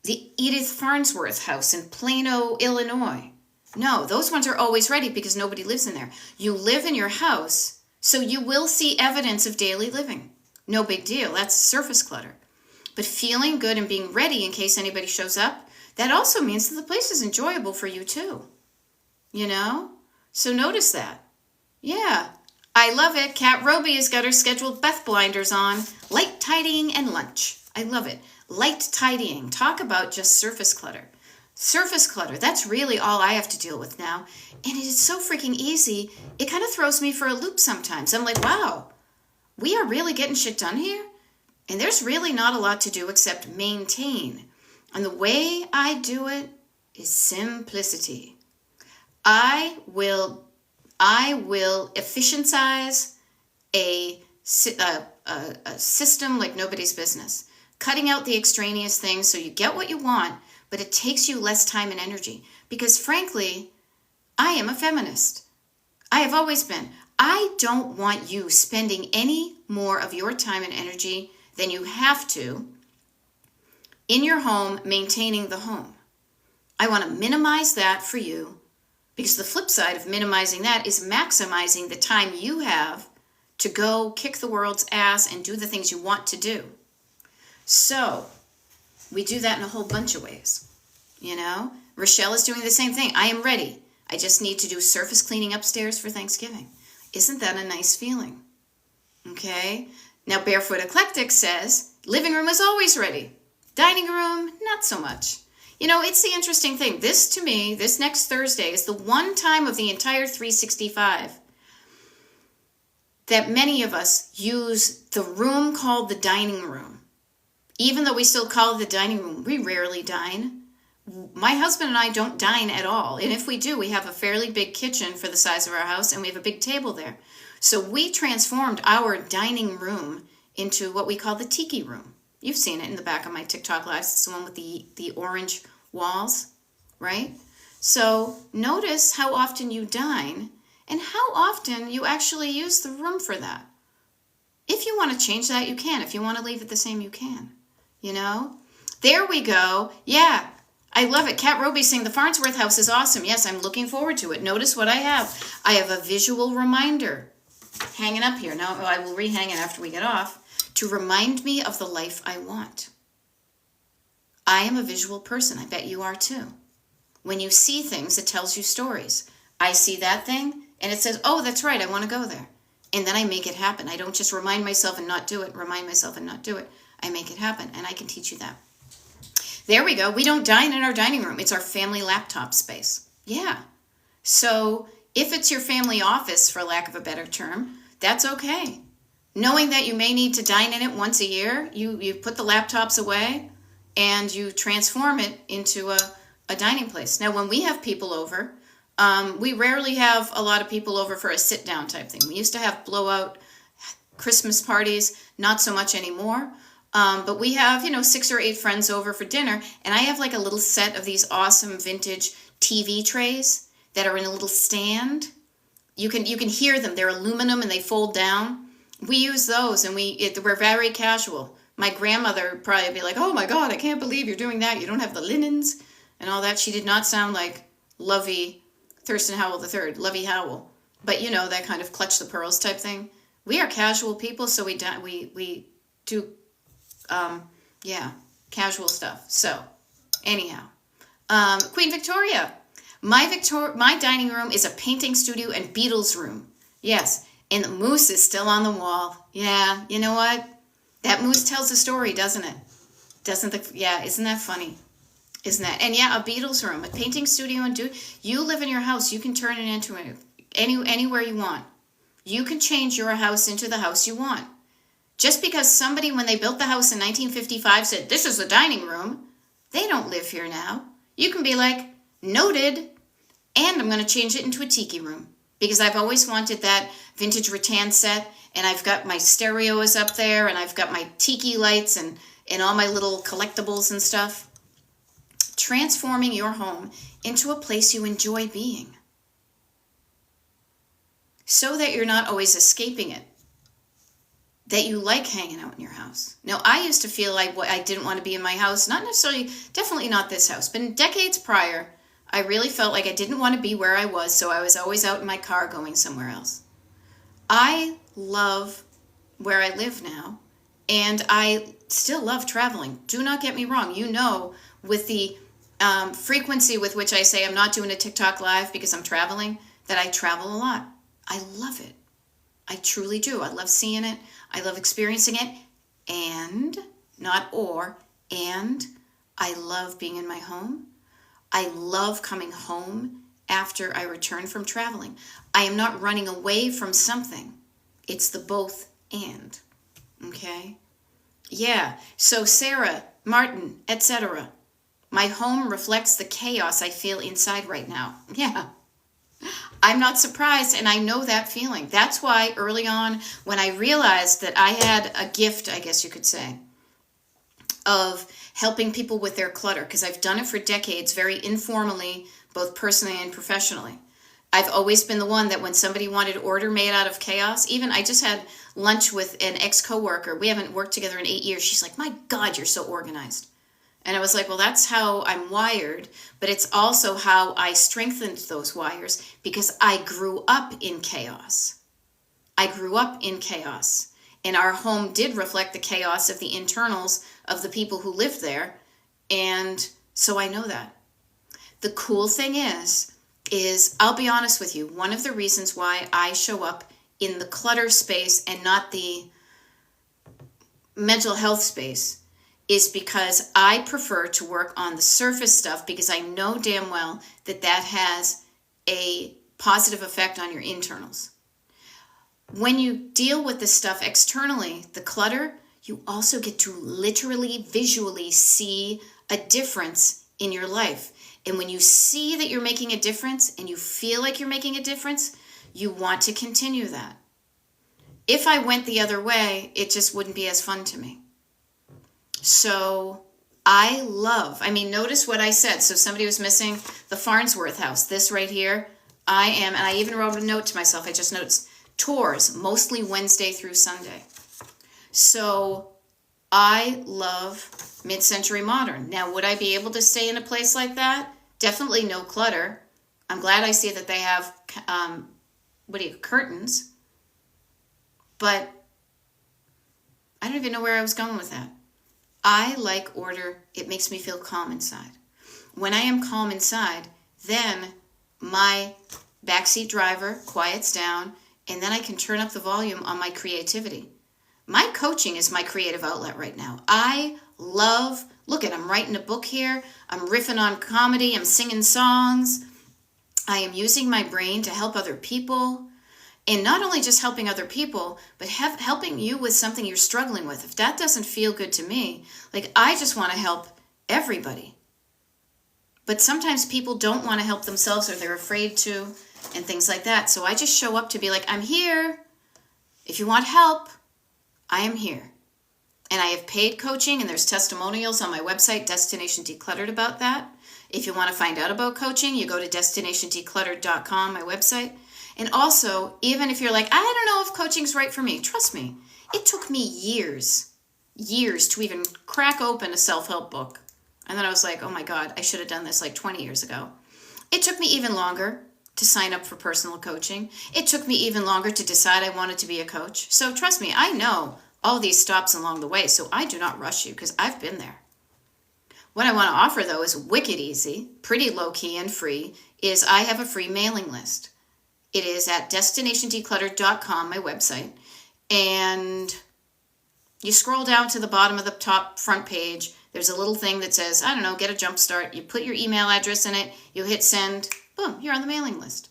The Edith Farnsworth house in Plano, Illinois. No, those ones are always ready because nobody lives in there. You live in your house, so you will see evidence of daily living. No big deal. That's surface clutter. But feeling good and being ready in case anybody shows up, that also means that the place is enjoyable for you too. You know? So notice that. Yeah. I love it. Kat Roby has got her scheduled Beth blinders on. Light tidying and lunch. I love it. Light tidying. Talk about just surface clutter. Surface clutter. That's really all I have to deal with now. And it is so freaking easy. It kind of throws me for a loop sometimes. I'm like, wow, we are really getting shit done here? And there's really not a lot to do except maintain. And the way I do it is simplicity. I will efficientize a system like nobody's business. Cutting out the extraneous things so you get what you want, but it takes you less time and energy. Because frankly, I am a feminist. I have always been. I don't want you spending any more of your time and energy than you have to in your home maintaining the home. I want to minimize that for you because the flip side of minimizing that is maximizing the time you have to go kick the world's ass and do the things you want to do. So we do that in a whole bunch of ways. You know, Rochelle is doing the same thing. I am ready. I just need to do surface cleaning upstairs for Thanksgiving. Isn't that a nice feeling? Okay. Now, Barefoot Eclectic says, living room is always ready. Dining room, not so much. You know, it's the interesting thing. This, to me, this next Thursday is the one time of the entire 365 that many of us use the room called the dining room. Even though we still call it the dining room, we rarely dine. My husband and I don't dine at all. And if we do, we have a fairly big kitchen for the size of our house, and we have a big table there. So we transformed our dining room into what we call the tiki room. You've seen it in the back of my TikTok lives. It's the one with the orange walls, right? So notice how often you dine and how often you actually use the room for that. If you want to change that, you can. If you want to leave it the same, you can. You know? There we go. Yeah. I love it. Kat Roby saying the Farnsworth house is awesome. Yes, I'm looking forward to it. Notice what I have. I have a visual reminder hanging up here. Now I will rehang it after we get off to remind me of the life I want. I am a visual person. I bet you are too. When you see things, it tells you stories. I see that thing and it says, oh, that's right. I want to go there. And then I make it happen. I don't just remind myself and not do it, remind myself and not do it. I make it happen, and I can teach you that. There we go. We don't dine in our dining room. It's our family laptop space. Yeah. So if it's your family office, for lack of a better term, that's okay. Knowing that you may need to dine in it once a year, you put the laptops away and you transform it into a dining place. Now, when we have people over, we rarely have a lot of people over for a sit-down type thing. We used to have blowout Christmas parties, not so much anymore. But we have, 6 or 8 friends over for dinner, and I have like a little set of these awesome vintage TV trays that are in a little stand. You can hear them. They're aluminum and they fold down. We use those, and we're very casual. My grandmother would probably be like, "Oh my God, I can't believe you're doing that. You don't have the linens and all that." She did not sound like Lovey Thurston Howell III, Lovey Howell, but that kind of clutch the pearls type thing. We are casual people, so we do casual stuff. So anyhow, Queen Victoria. My dining room is a painting studio and Beatles room. Yes, and the moose is still on the wall. Yeah, you know what? That moose tells a story, doesn't it? Isn't that funny? Isn't that? And yeah, a Beatles room, a painting studio, and you live in your house. You can turn it into anywhere you want. You can change your house into the house you want. Just because somebody, when they built the house in 1955, said, "This is the dining room," they don't live here now. You can be like, "Noted, and I'm going to change it into a tiki room." Because I've always wanted that vintage rattan set, and I've got my stereos up there, and I've got my tiki lights and all my little collectibles and stuff. Transforming your home into a place you enjoy being, so that you're not always escaping it, that you like hanging out in your house. Now, I used to feel like I didn't want to be in my house, not necessarily, definitely not this house, but in decades prior, I really felt like I didn't want to be where I was, so I was always out in my car going somewhere else. I love where I live now, and I still love traveling. Do not get me wrong. With the frequency with which I say I'm not doing a TikTok live because I'm traveling, that I travel a lot. I love it. I truly do. I love seeing it. I love experiencing it. And I love being in my home. I love coming home after I return from traveling. I am not running away from something. It's the both and. Okay? Yeah. So Sarah, Martin, etc. My home reflects the chaos I feel inside right now. Yeah. I'm not surprised, and I know that feeling. That's why early on, when I realized that I had a gift, I guess you could say, of helping people with their clutter, because I've done it for decades, very informally, both personally and professionally. I've always been the one that when somebody wanted order made out of chaos, even I just had lunch with an ex-coworker. We haven't worked together in 8 years. She's like, "My God, you're so organized." And I was like, well, that's how I'm wired, but it's also how I strengthened those wires because I grew up in chaos. And our home did reflect the chaos of the internals of the people who lived there. And so I know that. The cool thing is I'll be honest with you, one of the reasons why I show up in the clutter space and not the mental health space is because I prefer to work on the surface stuff, because I know damn well that has a positive effect on your internals. When you deal with this stuff externally, the clutter, you also get to literally, visually see a difference in your life. And when you see that you're making a difference and you feel like you're making a difference, you want to continue that. If I went the other way, it just wouldn't be as fun to me. So notice what I said. So somebody was missing the Farnsworth house. This right here, and I even wrote a note to myself. I just noticed tours, mostly Wednesday through Sunday. So I love mid-century modern. Now, would I be able to stay in a place like that? Definitely no clutter. I'm glad I see that they have, curtains. But I don't even know where I was going with that. I like order. It makes me feel calm inside. When I am calm inside, then my backseat driver quiets down, and then I can turn up the volume on my creativity. My coaching is my creative outlet right now. I'm writing a book here. I'm riffing on comedy. I'm singing songs. I am using my brain to help other people. And not only just helping other people, but helping you with something you're struggling with. If that doesn't feel good to me, I just want to help everybody. But sometimes people don't want to help themselves, or they're afraid to, and things like that. So I just show up to be like, I'm here. If you want help, I am here. And I have paid coaching, and there's testimonials on my website, Destination Decluttered, about that. If you want to find out about coaching, you go to destinationdecluttered.com, my website. And also, even if you're like, I don't know if coaching's right for me, trust me, it took me years to even crack open a self-help book. And then I was like, oh my God, I should have done this like 20 years ago. It took me even longer to sign up for personal coaching. It took me even longer to decide I wanted to be a coach. So trust me, I know all these stops along the way, so I do not rush you because I've been there. What I want to offer, though, is wicked easy, pretty low-key and free, is I have a free mailing list. It is at destinationdecluttered.com, my website, and you scroll down to the bottom of the top front page. There's a little thing that says, I don't know, get a jump start. You put your email address in it, you hit send, boom, you're on the mailing list.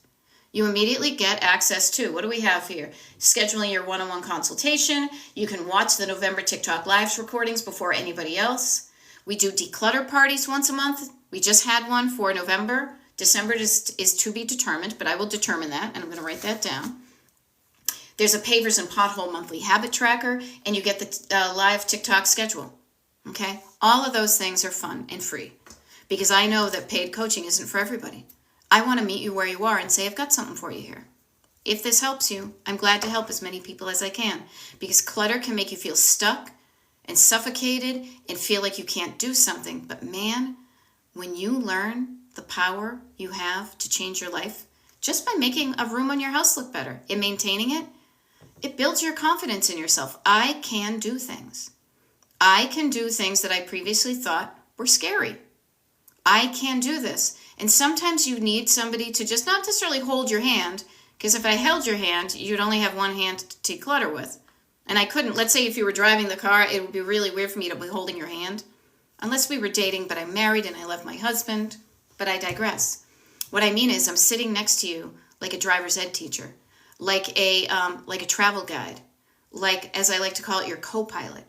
You immediately get access to, what do we have here? Scheduling your one-on-one consultation. You can watch the November TikTok Lives recordings before anybody else. We do declutter parties once a month. We just had one for November. December is to be determined, but I will determine that, and I'm going to write that down. There's a Pavers and Pothole monthly habit tracker, and you get the live TikTok schedule. Okay? All of those things are fun and free because I know that paid coaching isn't for everybody. I want to meet you where you are and say, I've got something for you here. If this helps you, I'm glad to help as many people as I can because clutter can make you feel stuck and suffocated and feel like you can't do something. But man, when you learn the power you have to change your life just by making a room on your house look better and maintaining it, it builds your confidence in yourself. I can do things. I can do things that I previously thought were scary. I can do this. And sometimes you need somebody to just not necessarily hold your hand, because if I held your hand, you'd only have one hand to declutter with. And I couldn't, let's say if you were driving the car, it would be really weird for me to be holding your hand. Unless we were dating, but I'm married and I love my husband. But I digress. What I mean is I'm sitting next to you like a driver's ed teacher, like a travel guide, like, as I like to call it, your co-pilot.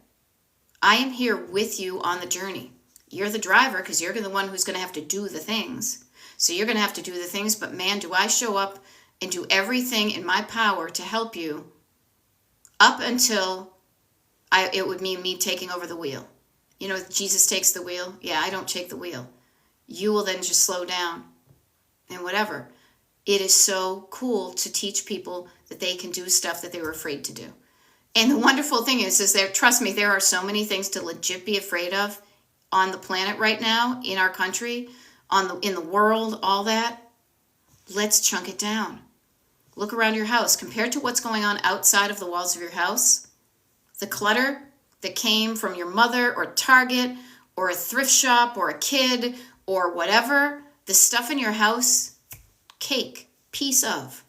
I am here with you on the journey. You're the driver because you're the one who's going to have to do the things. So you're going to have to do the things, but man, do I show up and do everything in my power to help you up until it would mean me taking over the wheel. You know, Jesus takes the wheel. Yeah, I don't take the wheel. You will then just slow down and whatever. It is so cool to teach people that they can do stuff that they were afraid to do. And the wonderful thing is there, trust me, there are so many things to legit be afraid of on the planet right now, in our country, in the world, all that. Let's chunk it down. Look around your house. Compared to what's going on outside of the walls of your house, the clutter that came from your mother or Target or a thrift shop or a kid or whatever, the stuff in your house, cake, piece of,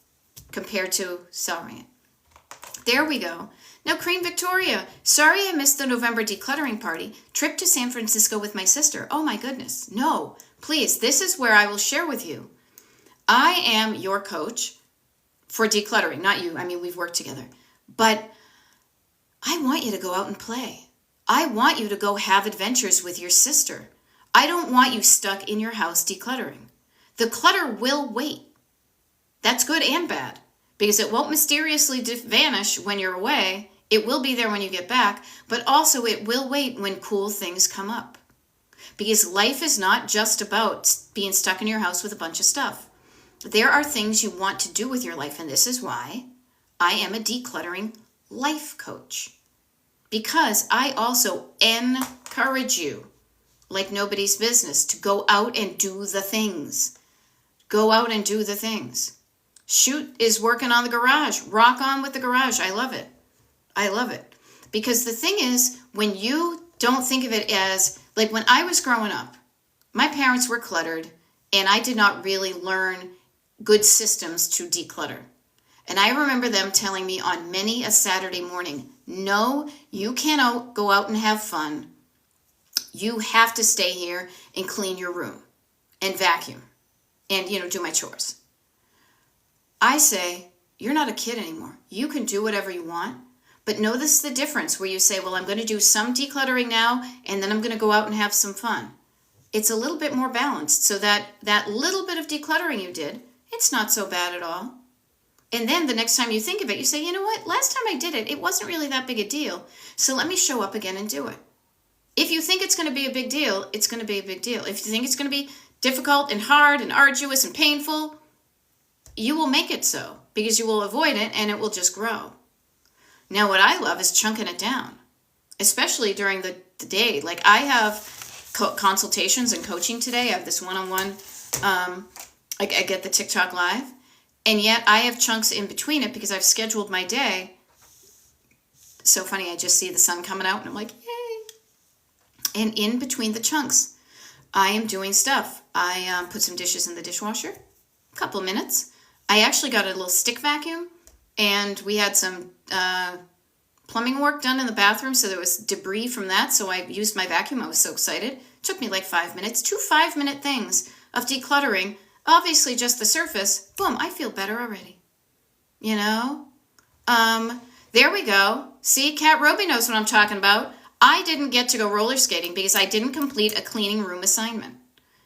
compared to selling it. There we go. Now, Cream Victoria, sorry I missed the November decluttering party. Trip to San Francisco with my sister. Oh my goodness. No, please, this is where I will share with you. I am your coach for decluttering, not you. I mean, we've worked together. But I want you to go out and play. I want you to go have adventures with your sister. I don't want you stuck in your house decluttering. The clutter will wait. That's good and bad because it won't mysteriously vanish when you're away. It will be there when you get back, but also it will wait when cool things come up. Because life is not just about being stuck in your house with a bunch of stuff. There are things you want to do with your life, and this is why I am a decluttering life coach. Because I also encourage you, like nobody's business, to go out and do the things. Go out and do the things. Shoot is working on the garage. Rock on with the garage. I love it. I love it. Because the thing is, when you don't think of it as, like when I was growing up, my parents were cluttered, and I did not really learn good systems to declutter. And I remember them telling me on many a Saturday morning, no, you cannot go out and have fun. You have to stay here and clean your room and vacuum and, do my chores. I say, you're not a kid anymore. You can do whatever you want, but notice the difference where you say, well, I'm going to do some decluttering now, and then I'm going to go out and have some fun. It's a little bit more balanced, so that little bit of decluttering you did, it's not so bad at all. And then the next time you think of it, you say, you know what? Last time I did it, it wasn't really that big a deal. So let me show up again and do it. If you think it's going to be a big deal, it's going to be a big deal. If you think it's going to be difficult and hard and arduous and painful, you will make it so because you will avoid it and it will just grow. Now, what I love is chunking it down, especially during the day. Like I have consultations and coaching today. I have this one-on-one. I get the TikTok live. And yet I have chunks in between it because I've scheduled my day. So funny, I just see the sun coming out and I'm like, yay. And in between the chunks, I am doing stuff. I put some dishes in the dishwasher, a couple of minutes. I actually got a little stick vacuum and we had some plumbing work done in the bathroom. So there was debris from that. So I used my vacuum. I was so excited. It took me like 5 minutes, 2 5-minute things of decluttering. Obviously, just the surface. Boom, I feel better already. You know? There we go. See, Kat Roby knows what I'm talking about. I didn't get to go roller skating because I didn't complete a cleaning room assignment.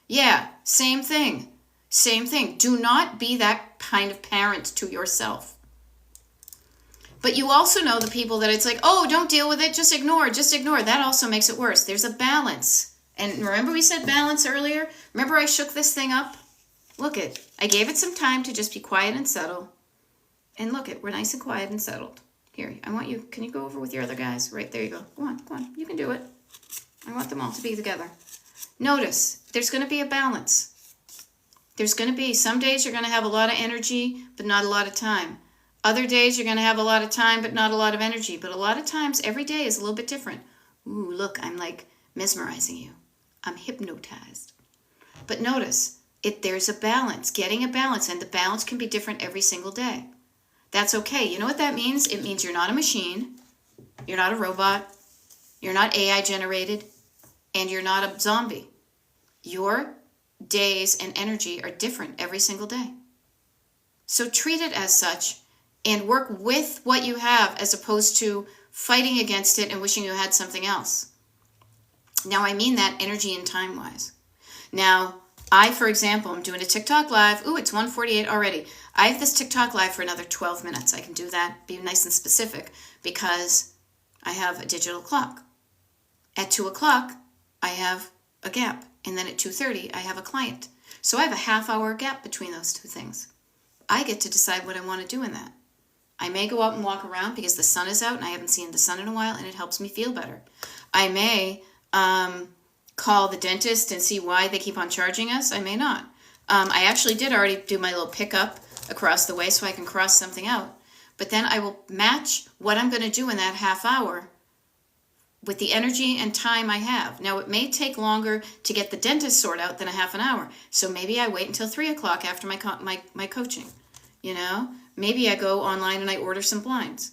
Yeah, same thing. Same thing. Do not be that kind of parent to yourself. But you also know the people that it's like, oh, don't deal with it. Just ignore. That also makes it worse. There's a balance. And remember we said balance earlier? Remember I shook this thing up? Look it, I gave it some time to just be quiet and settle. And look it, we're nice and quiet and settled. Here, I want you, can you go over with your other guys? Right, there you go. Go on, you can do it. I want them all to be together. Notice, there's going to be a balance. There's going to be, some days you're going to have a lot of energy, but not a lot of time. Other days you're going to have a lot of time, but not a lot of energy. But a lot of times, every day is a little bit different. Ooh, look, I'm like mesmerizing you. I'm hypnotized. But notice, there's a balance, getting a balance, and the balance can be different every single day. That's okay. You know what that means? It means you're not a machine, you're not a robot, you're not AI generated, and you're not a zombie. Your days and energy are different every single day. So treat it as such and work with what you have as opposed to fighting against it and wishing you had something else. Now, I mean that energy and time-wise. Now, I, for example, am doing a TikTok live. Ooh, it's 1:48 already. I have this TikTok live for another 12 minutes. I can do that, be nice and specific, because I have a digital clock. At 2 o'clock, I have a gap. And then at 2:30, I have a client. So I have a half-hour gap between those two things. I get to decide what I want to do in that. I may go out and walk around because the sun is out and I haven't seen the sun in a while and it helps me feel better. I may call the dentist and see why they keep on charging us. I may not. I actually did already do my little pickup across the way so I can cross something out. But then I will match what I'm going to do in that half hour with the energy and time I have. Now, it may take longer to get the dentist sort out than a half an hour. So maybe I wait until 3 o'clock after my coaching. You know, maybe I go online and I order some blinds.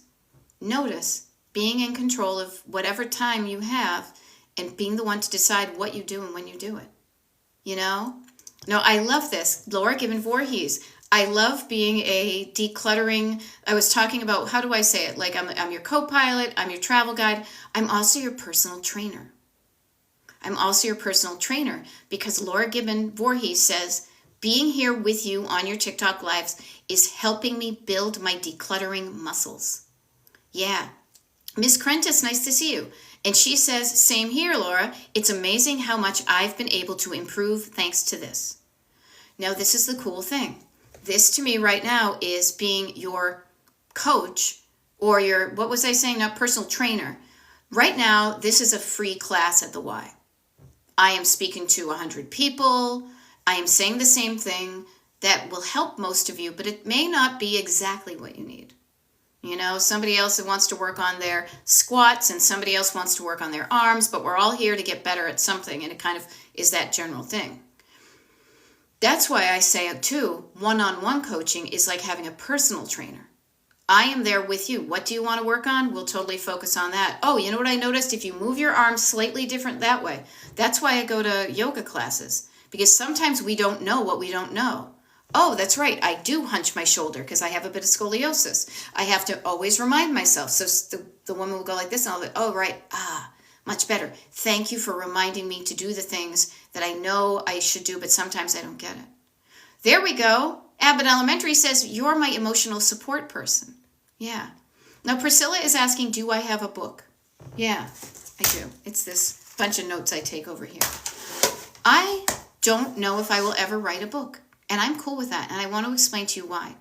Notice being in control of whatever time you have and being the one to decide what you do and when you do it. You know? No, I love this. Laura Gibbon Voorhees. I love being a decluttering. I was talking about, how do I say it? Like I'm your co-pilot, I'm your travel guide. I'm also your personal trainer. I'm also your personal trainer because Laura Gibbon Voorhees says, being here with you on your TikTok lives is helping me build my decluttering muscles. Yeah. Miss Krentis, nice to see you. And she says, same here, Laura. It's amazing how much I've been able to improve thanks to this. Now, this is the cool thing. This to me right now is being your coach or your, what was I saying? Not personal trainer. Right now, this is a free class at the Y. I am speaking to 100 people. I am saying the same thing that will help most of you, but it may not be exactly what you need. You know, somebody else that wants to work on their squats and somebody else wants to work on their arms, but we're all here to get better at something, and it kind of is that general thing. That's why I say, too, one-on-one coaching is like having a personal trainer. I am there with you. What do you want to work on? We'll totally focus on that. Oh, you know what I noticed? If you move your arms slightly different that way, that's why I go to yoga classes, because sometimes we don't know what we don't know. Oh, that's right. I do hunch my shoulder because I have a bit of scoliosis. I have to always remind myself. So the woman will go like this and I'll go, oh, right. Much better. Thank you for reminding me to do the things that I know I should do, but sometimes I don't get it. There we go. Abbott Elementary says, you're my emotional support person. Yeah. Now, Priscilla is asking, do I have a book? Yeah, I do. It's this bunch of notes I take over here. I don't know if I will ever write a book, and I'm cool with that, and I want to explain to you why.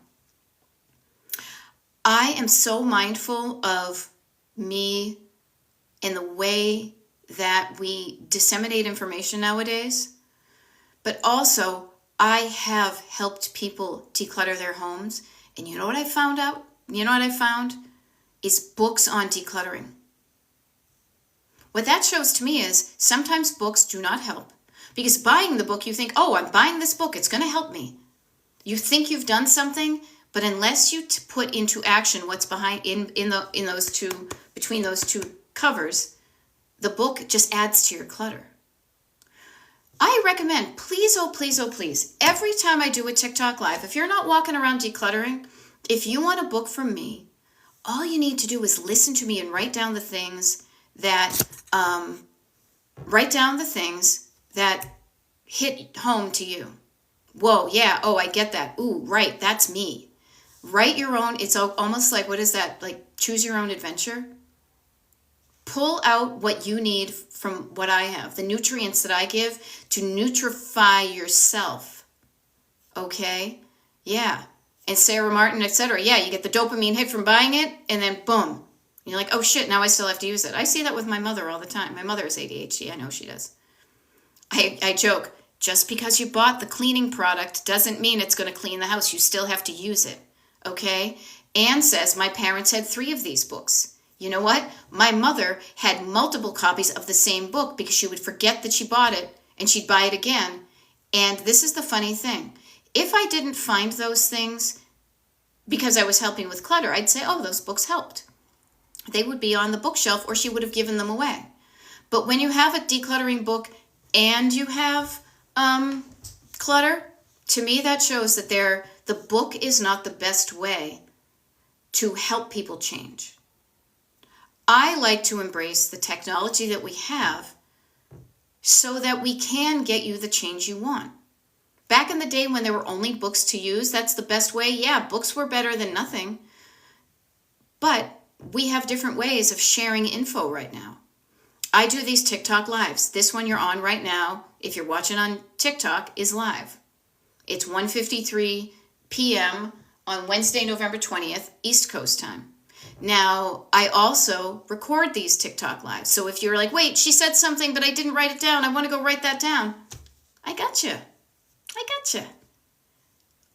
I am so mindful of me and the way that we disseminate information nowadays, but also I have helped people declutter their homes, and you know what I found out? You know what I found? Is books on decluttering. What that shows to me is sometimes books do not help, because buying the book, you think, oh, I'm buying this book, it's going to help me. You think you've done something, but unless you put into action what's behind in those two, between those two covers, the book just adds to your clutter. I recommend, please, oh please, oh please, every time I do a TikTok live, if you're not walking around decluttering, if you want a book from me, all you need to do is listen to me and write down the things that hit home to you. Whoa, yeah, oh, I get that. Ooh, right, that's me. Write your own, it's almost like, what is that, like choose your own adventure? Pull out what you need from what I have, the nutrients that I give to nutrify yourself. Okay? Yeah. And Sarah Martin, etc. Yeah, you get the dopamine hit from buying it, and then boom. You're like, oh shit, now I still have to use it. I see that with my mother all the time. My mother has ADHD. I know she does. I joke, just because you bought the cleaning product doesn't mean it's going to clean the house. You still have to use it. Okay? Anne says, my parents had 3 of these books. You know what? My mother had multiple copies of the same book because she would forget that she bought it and she'd buy it again. And this is the funny thing. If I didn't find those things because I was helping with clutter, I'd say, oh, those books helped. They would be on the bookshelf or she would have given them away. But when you have a decluttering book and you have clutter, to me that shows that the book is not the best way to help people change. I like to embrace the technology that we have so that we can get you the change you want. Back in the day when there were only books to use, that's the best way. Yeah, books were better than nothing. But we have different ways of sharing info right now. I do these TikTok lives. This one you're on right now, if you're watching on TikTok, is live. It's 1:53 p.m. on Wednesday, November 20th, East Coast time. Now, I also record these TikTok lives. So if you're like, wait, she said something, but I didn't write it down. I want to go write that down. I gotcha.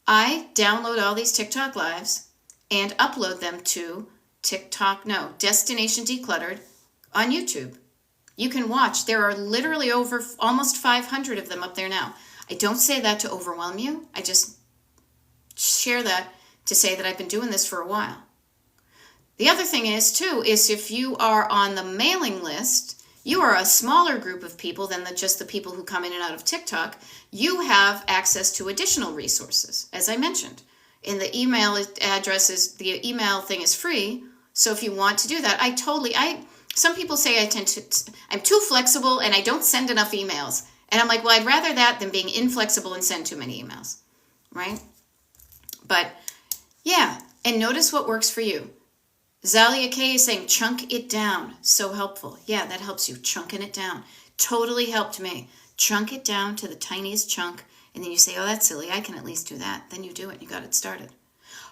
I download all these TikTok lives and upload them to Destination Decluttered on YouTube. You can watch. There are literally over almost 500 of them up there now. I don't say that to overwhelm you. I just share that to say that I've been doing this for a while. The other thing is, too, is if you are on the mailing list, you are a smaller group of people than just the people who come in and out of TikTok. You have access to additional resources, as I mentioned. And the email address the email thing is free. So if you want to do that, some people say I'm too flexible and I don't send enough emails. And I'm like, well, I'd rather that than being inflexible and send too many emails, right? But yeah, and notice what works for you. Zalia K is saying, chunk it down. So helpful. Yeah, that helps you. Chunking it down. Totally helped me. Chunk it down to the tiniest chunk. And then you say, oh, that's silly. I can at least do that. Then you do it. You got it started.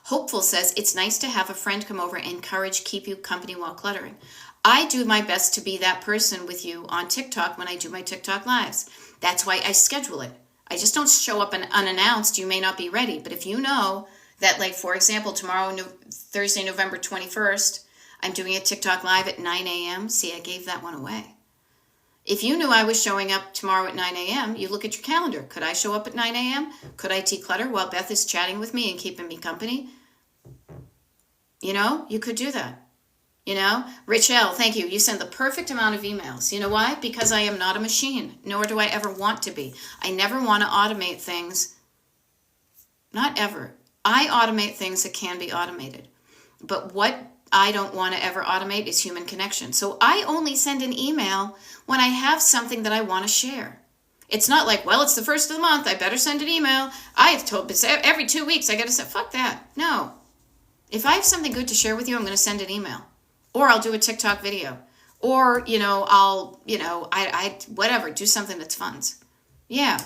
Hopeful says, it's nice to have a friend come over and keep you company while cluttering. I do my best to be that person with you on TikTok when I do my TikTok lives. That's why I schedule it. I just don't show up unannounced. You may not be ready. But if you know that, like, for example, tomorrow, Thursday, November 21st, I'm doing a TikTok live at 9 a.m. See, I gave that one away. If you knew I was showing up tomorrow at 9 a.m., you look at your calendar. Could I show up at 9 a.m.? Could I declutter while Beth is chatting with me and keeping me company? You know, you could do that. You know, Richelle, thank you. You send the perfect amount of emails. You know why? Because I am not a machine, nor do I ever want to be. I never want to automate things. Not ever. I automate things that can be automated. But what I don't want to ever automate is human connection. So I only send an email when I have something that I want to share. It's not like, well, it's the first of the month, I better send an email. I've told every 2 weeks I got to say, fuck that. No. If I have something good to share with you, I'm going to send an email. Or I'll do a TikTok video. Or, I'll, whatever, do something that's fun. Yeah.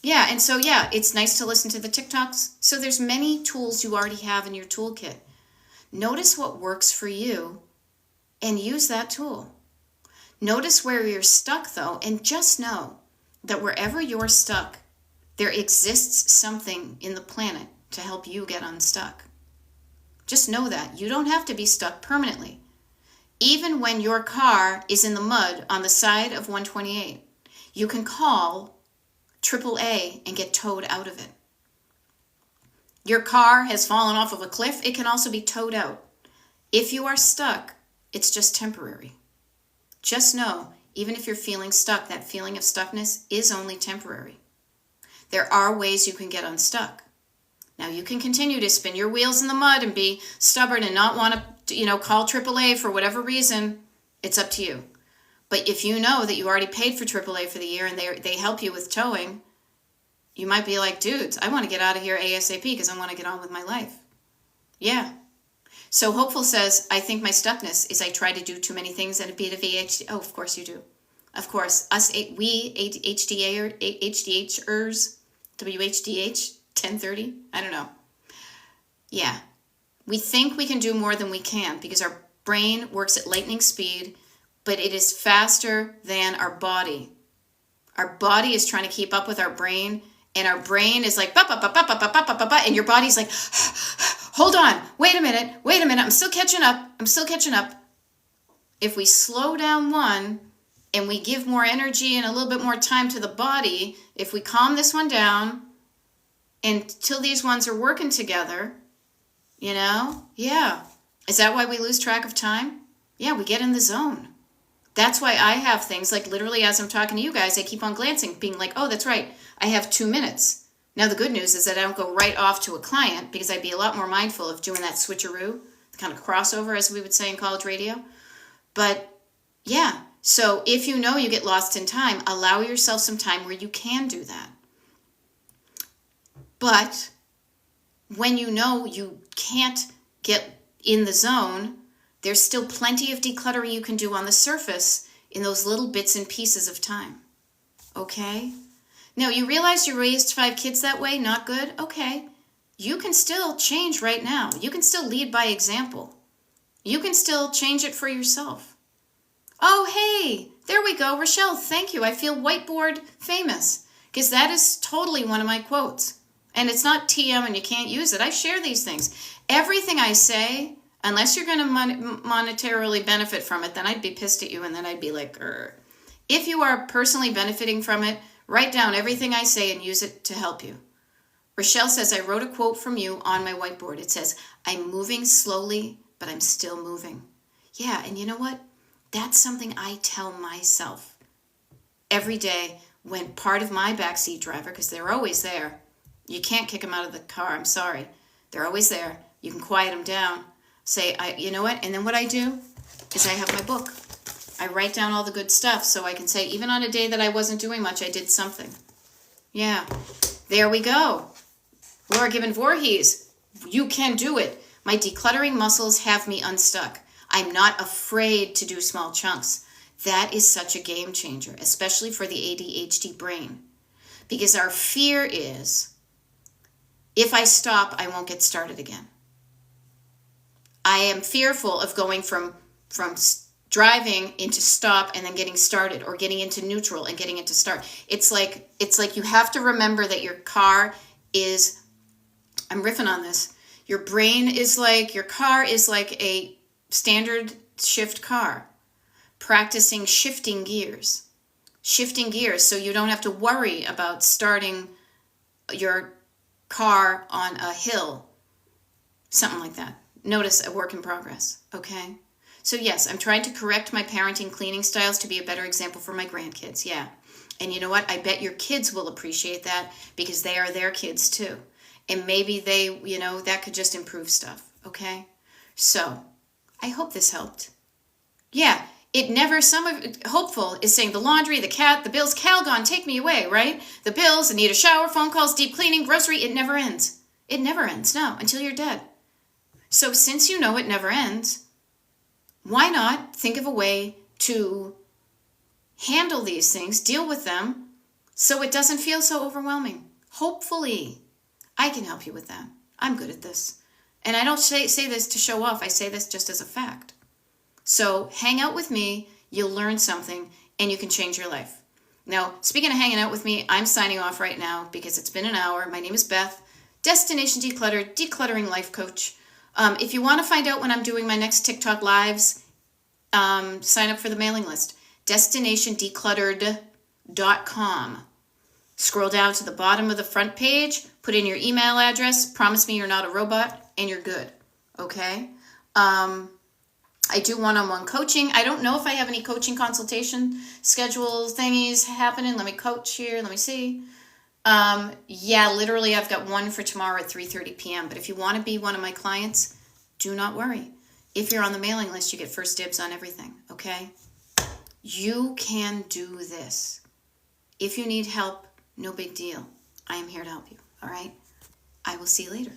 Yeah, and so, yeah, it's nice to listen to the TikToks. So there's many tools you already have in your toolkit. Notice what works for you and use that tool. Notice where you're stuck, though, and just know that wherever you're stuck, there exists something in the planet to help you get unstuck. Just know that. You don't have to be stuck permanently. Even when your car is in the mud on the side of 128, you can call AAA and get towed out of it. Your car has fallen off of a cliff. It can also be towed out. If you are stuck, it's just temporary. Just know, even if you're feeling stuck, that feeling of stuckness is only temporary. There are ways you can get unstuck. Now, you can continue to spin your wheels in the mud and be stubborn and not want to, call AAA for whatever reason. It's up to you. But if you know that you already paid for AAA for the year and they help you with towing, you might be like, dudes, I want to get out of here ASAP because I want to get on with my life. Yeah. So Hopeful says, I think my stuckness is I try to do too many things at a bit of ADHD. Oh, of course you do. Of course. We HDHers, WHDH, 1030, I don't know. Yeah. We think we can do more than we can because our brain works at lightning speed, but it is faster than our body. Our body is trying to keep up with our brain, and our brain is like, and your body's like, hold on, wait a minute, I'm still catching up. If we slow down one and we give more energy and a little bit more time to the body, if we calm this one down until these ones are working together, yeah. Is that why we lose track of time? Yeah, we get in the zone. That's why I have things like literally as I'm talking to you guys, I keep on glancing, being like, oh, that's right, I have 2 minutes. Now, the good news is that I don't go right off to a client because I'd be a lot more mindful of doing that switcheroo, the kind of crossover, as we would say in college radio. But yeah, so if you know you get lost in time, allow yourself some time where you can do that. But when you know you can't get in the zone, there's still plenty of decluttering you can do on the surface in those little bits and pieces of time. Okay? Now, you realize you raised 5 kids that way? Not good? Okay. You can still change right now. You can still lead by example. You can still change it for yourself. Oh, hey, there we go. Rochelle, thank you. I feel whiteboard famous because that is totally one of my quotes. And it's not TM and you can't use it. I share these things. Everything I say, unless you're going to monetarily benefit from it, then I'd be pissed at you and then I'd be like, Urgh. If you are personally benefiting from it, write down everything I say and use it to help you. Rochelle says, I wrote a quote from you on my whiteboard. It says, I'm moving slowly, but I'm still moving. Yeah, and you know what? That's something I tell myself every day when part of my backseat driver, because they're always there. You can't kick them out of the car. I'm sorry. They're always there. You can quiet them down. Say, you know what? And then what I do is I have my book. I write down all the good stuff so I can say, even on a day that I wasn't doing much, I did something. Yeah. There we go. Laura Gibbon Voorhees, you can do it. My decluttering muscles have me unstuck. I'm not afraid to do small chunks. That is such a game changer, especially for the ADHD brain. Because our fear is, if I stop, I won't get started again. I am fearful of going from driving into stop and then getting started, or getting into neutral and getting into start. It's like you have to remember that your car is, I'm riffing on this, your brain is like, your car is like a standard shift car, practicing shifting gears so you don't have to worry about starting your car on a hill, something like that. Notice a work in progress, okay? So yes, I'm trying to correct my parenting cleaning styles to be a better example for my grandkids, yeah. And you know what? I bet your kids will appreciate that because they are their kids too. And maybe they, that could just improve stuff, okay? So, I hope this helped. Yeah, It never, hopeful is saying the laundry, the cat, the bills, Calgon, take me away, right? The bills, I need a shower, phone calls, deep cleaning, grocery, it never ends. It never ends, no, until you're dead. So since you know it never ends, why not think of a way to handle these things, deal with them, so it doesn't feel so overwhelming? Hopefully, I can help you with that. I'm good at this. And I don't say this to show off. I say this just as a fact. So hang out with me, you'll learn something, and you can change your life. Now, speaking of hanging out with me, I'm signing off right now because it's been an hour. My name is Beth, Destination Decluttered, Decluttering Life Coach. If you want to find out when I'm doing my next TikTok lives, sign up for the mailing list, destinationdecluttered.com. Scroll down to the bottom of the front page, put in your email address, promise me you're not a robot, and you're good, okay? I do one-on-one coaching. I don't know if I have any coaching consultation schedule thingies happening. Let me coach here. Let me see. Yeah, literally I've got one for tomorrow at 3:30 p.m. But if you want to be one of my clients, do not worry. If you're on the mailing list, you get first dibs on everything, okay? You can do this. If you need help, no big deal. I am here to help you, all right? I will see you later.